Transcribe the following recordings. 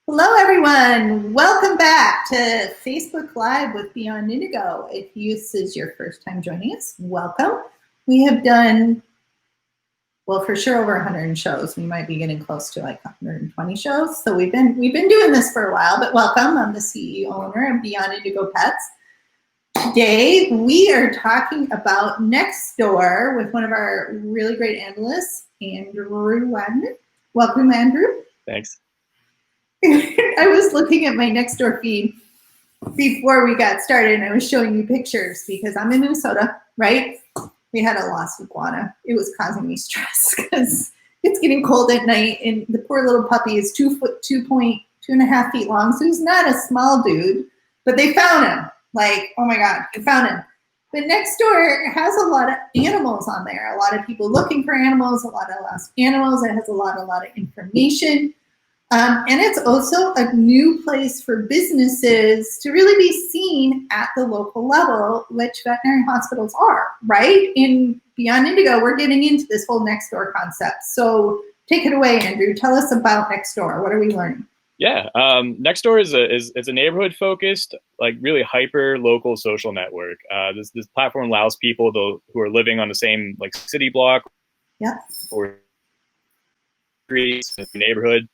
Hello, everyone. Welcome back to Facebook Live with Beyond Indigo. If this is your first time joining us, welcome. We have done, well, for sure over 100 shows. We might be getting close to like 120 shows. So we've been doing this for a while, but welcome. I'm the CEO owner of Beyond Indigo Pets. Today, we are talking about Nextdoor with one of our really great analysts, Andrew Wagner. Welcome, Andrew. Thanks. I was looking at my Nextdoor feed before we got started, and I was showing you pictures because I'm in Minnesota, right? We had a lost iguana. It was causing me stress because it's getting cold at night, and the poor little puppy is 2.5 feet long, so he's not a small dude, but they found him. Like, oh my God, they found him. But Nextdoor has a lot of animals on there, a lot of people looking for animals, a lot of lost animals. It has a lot of information. And it's also a new place for businesses to really be seen at the local level, which veterinary hospitals are, right? In Beyond Indigo, we're getting into this whole Nextdoor concept. So take it away, Andrew. Tell us about Nextdoor. What are we learning? Yeah, Nextdoor is a neighborhood-focused, like really hyper-local social network. This platform allows people who are living on the same like city block, yeah, or streets in the neighborhood,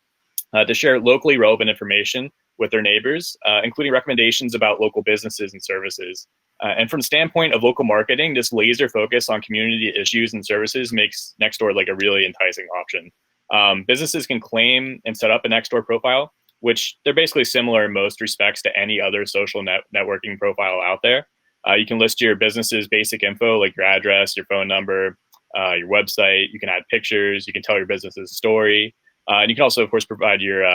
to share locally relevant information with their neighbors, including recommendations about local businesses and services. And from the standpoint of local marketing, this laser focus on community issues and services makes Nextdoor like a really enticing option. Businesses can claim and set up a Nextdoor profile, which they're basically similar in most respects to any other social networking profile out there. You can list your business's basic info, like your address, your phone number, your website. You can add pictures. You can tell your business's story. And you can also, of course, provide your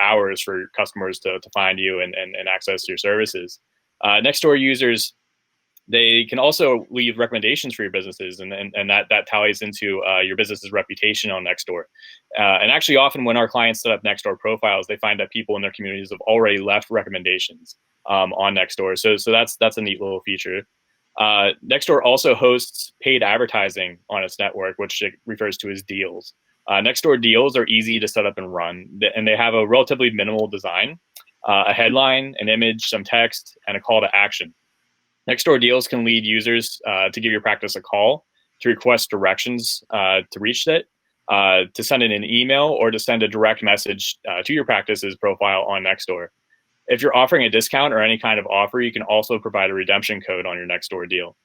hours for customers to find you and access your services. Nextdoor users, they can also leave recommendations for your businesses, and that tallies into your business's reputation on Nextdoor. And actually, often when our clients set up Nextdoor profiles, they find that people in their communities have already left recommendations on Nextdoor. So that's a neat little feature. Nextdoor also hosts paid advertising on its network, which it refers to as deals. Nextdoor deals are easy to set up and run, and they have a relatively minimal design, a headline, an image, some text, and a call to action. Nextdoor deals can lead users to give your practice a call, to request directions to reach it, to send in an email, or to send a direct message to your practice's profile on Nextdoor. If you're offering a discount or any kind of offer, you can also provide a redemption code on your Nextdoor deal.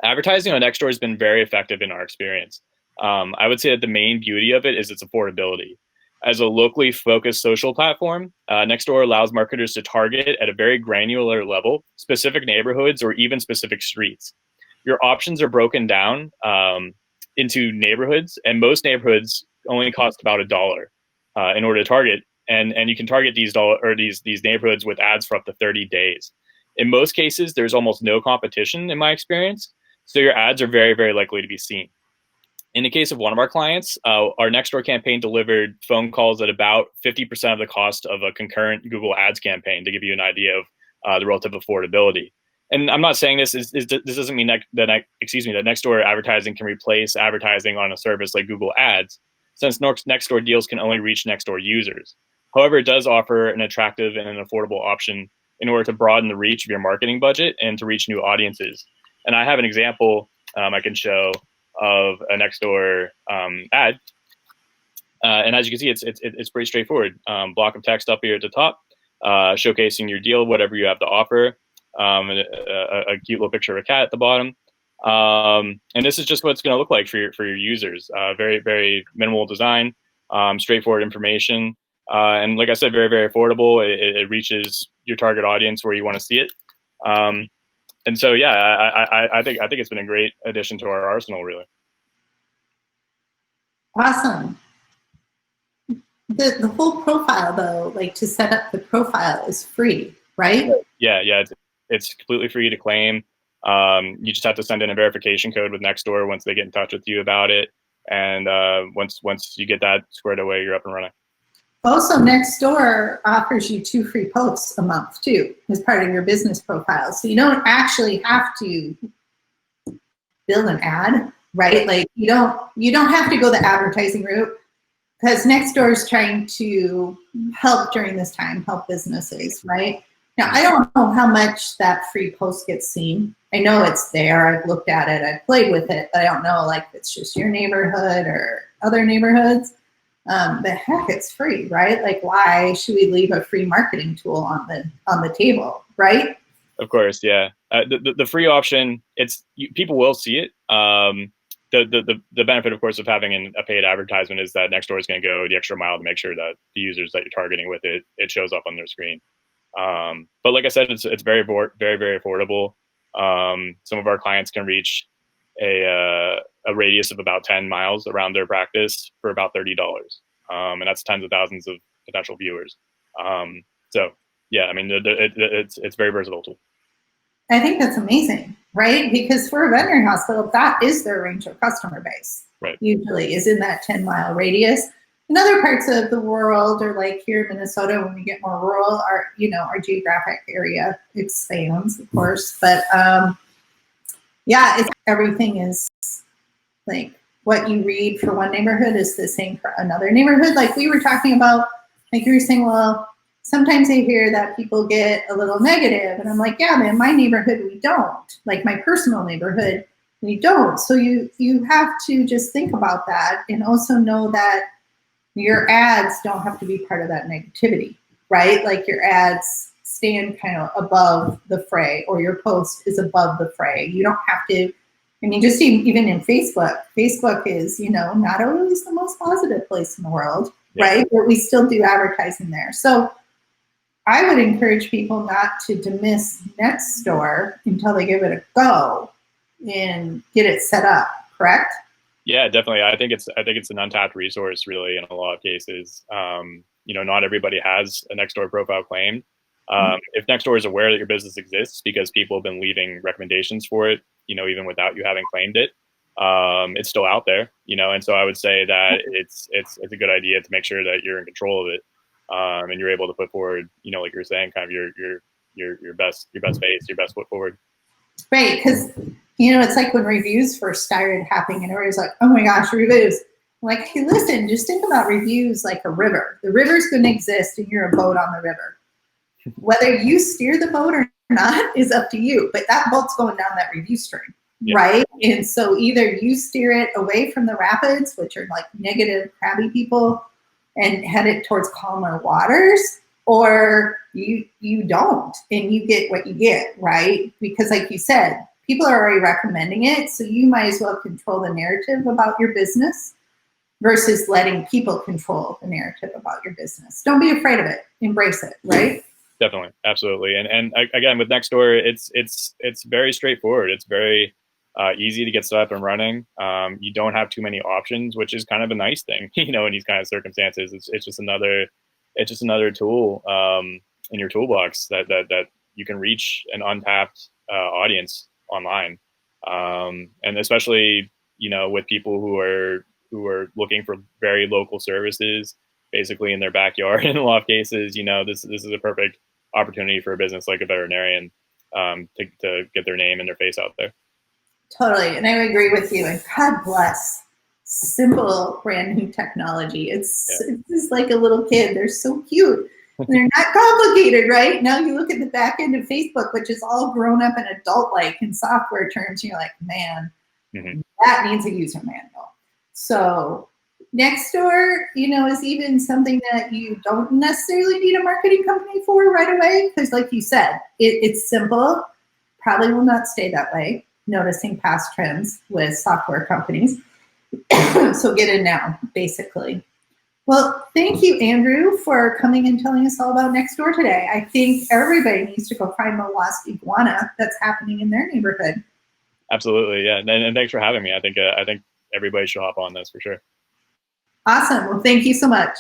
Advertising on Nextdoor has been very effective in our experience. I would say that the main beauty of it is its affordability. As a locally focused social platform, Nextdoor allows marketers to target at a very granular level specific neighborhoods or even specific streets. Your options are broken down into neighborhoods, and most neighborhoods only cost about $1 in order to target. And you can target these neighborhoods with ads for up to 30 days. In most cases, there's almost no competition in my experience, so your ads are very, very likely to be seen. In the case of one of our clients, our Nextdoor campaign delivered phone calls at about 50% of the cost of a concurrent Google Ads campaign, to give you an idea of the relative affordability. And I'm not saying this doesn't mean that Nextdoor advertising can replace advertising on a service like Google Ads, since Nextdoor deals can only reach Nextdoor users. However, it does offer an attractive and an affordable option in order to broaden the reach of your marketing budget and to reach new audiences. And I have an example I can show of a Nextdoor ad, and as you can see, it's pretty straightforward. Block of text up here at the top, showcasing your deal, whatever you have to offer. A cute little picture of a cat at the bottom, and this is just what it's going to look like for your users. Very, very minimal design, straightforward information, and like I said, very, very affordable. It reaches your target audience where you want to see it. And so, yeah, I think it's been a great addition to our arsenal, really. Awesome. The whole profile, though, like to set up the profile is free, right? Yeah, it's completely free to claim. You just have to send in a verification code with Nextdoor once they get in touch with you about it, and once you get that squared away, you're up and running. Also, Nextdoor offers you 2 free posts a month too, as part of your business profile. So you don't actually have to build an ad, right? Like you don't have to go the advertising route, because Nextdoor is trying to help during this time, help businesses, right? Now, I don't know how much that free post gets seen. I know it's there. I've looked at it. I've played with it. But I don't know, like, if it's just your neighborhood or other neighborhoods. But heck, it's free, right? Like, why should we leave a free marketing tool on the table, right? Of course, yeah. The free option, people will see it. The benefit, of course, of having a paid advertisement is that Nextdoor is going to go the extra mile to make sure that the users that you're targeting with it shows up on their screen. But like I said, it's very, very, very affordable. Some of our clients can reach a radius of about 10 miles around their practice for about $30. And that's tens of thousands of potential viewers. So yeah, I mean, it's a very versatile tool. I think that's amazing, right? Because for a veterinary hospital, that is their range of customer base. Right. Usually is in that 10-mile radius. In other parts of the world, or like here in Minnesota, when we get more rural, our geographic area expands, of course. But yeah, everything is like what you read for one neighborhood is the same for another neighborhood. Like we were talking about, like you were saying, well, sometimes I hear that people get a little negative, and I'm like, yeah, man, my neighborhood, we don't. Like my personal neighborhood, we don't. So you have to just think about that, and also know that your ads don't have to be part of that negativity, right? Like your ads stand kind of above the fray, or your post is above the fray. You don't have to, I mean, just even in Facebook is, not always the most positive place in the world, yeah. Right? But we still do advertising there. So I would encourage people not to dismiss Nextdoor until they give it a go and get it set up, correct? Yeah, definitely. I think it's an untapped resource, really, in a lot of cases. Not everybody has a Nextdoor profile claimed. If Nextdoor is aware that your business exists because people have been leaving recommendations for it, even without you having claimed it, it's still out there, and so I would say that it's a good idea to make sure that you're in control of it, and you're able to put forward, like you were saying, kind of your best face, your best foot forward. Right, because it's like when reviews first started happening, and everybody's like, "Oh my gosh, reviews!" I'm like, hey, listen, just think about reviews like a river. The river's going to exist, and you're a boat on the river. Whether you steer the boat or not is up to you, but that boat's going down that review stream, yeah. Right? And so either you steer it away from the rapids, which are like negative, crabby people, and head it towards calmer waters, or you don't, and you get what you get, right? Because like you said, people are already recommending it, so you might as well control the narrative about your business versus letting people control the narrative about your business. Don't be afraid of it. Embrace it, right? Definitely, absolutely. And again, with Nextdoor, it's very straightforward. It's very easy to get set up and running. You don't have too many options, which is kind of a nice thing, in these kind of circumstances. It's just another tool in your toolbox that you can reach an untapped audience online, and especially with people who are looking for very local services, basically in their backyard. In a lot of cases, this is a perfect opportunity for a business like a veterinarian to get their name and their face out there. Totally, and I agree with you. And God bless simple, brand new technology. It's just like a little kid. They're so cute. They're not complicated, right? Now you look at the back end of Facebook, which is all grown up and adult-like in software terms, and you're like, man, that needs a user manual. So Nextdoor, is even something that you don't necessarily need a marketing company for right away, because like you said, it's simple, probably will not stay that way, noticing past trends with software companies. So get in now, basically. Well, thank you, Andrew, for coming and telling us all about Nextdoor today. I think everybody needs to go find the lost iguana that's happening in their neighborhood. Absolutely, yeah. And thanks for having me. I think everybody should hop on this for sure. Awesome. Well, thank you so much.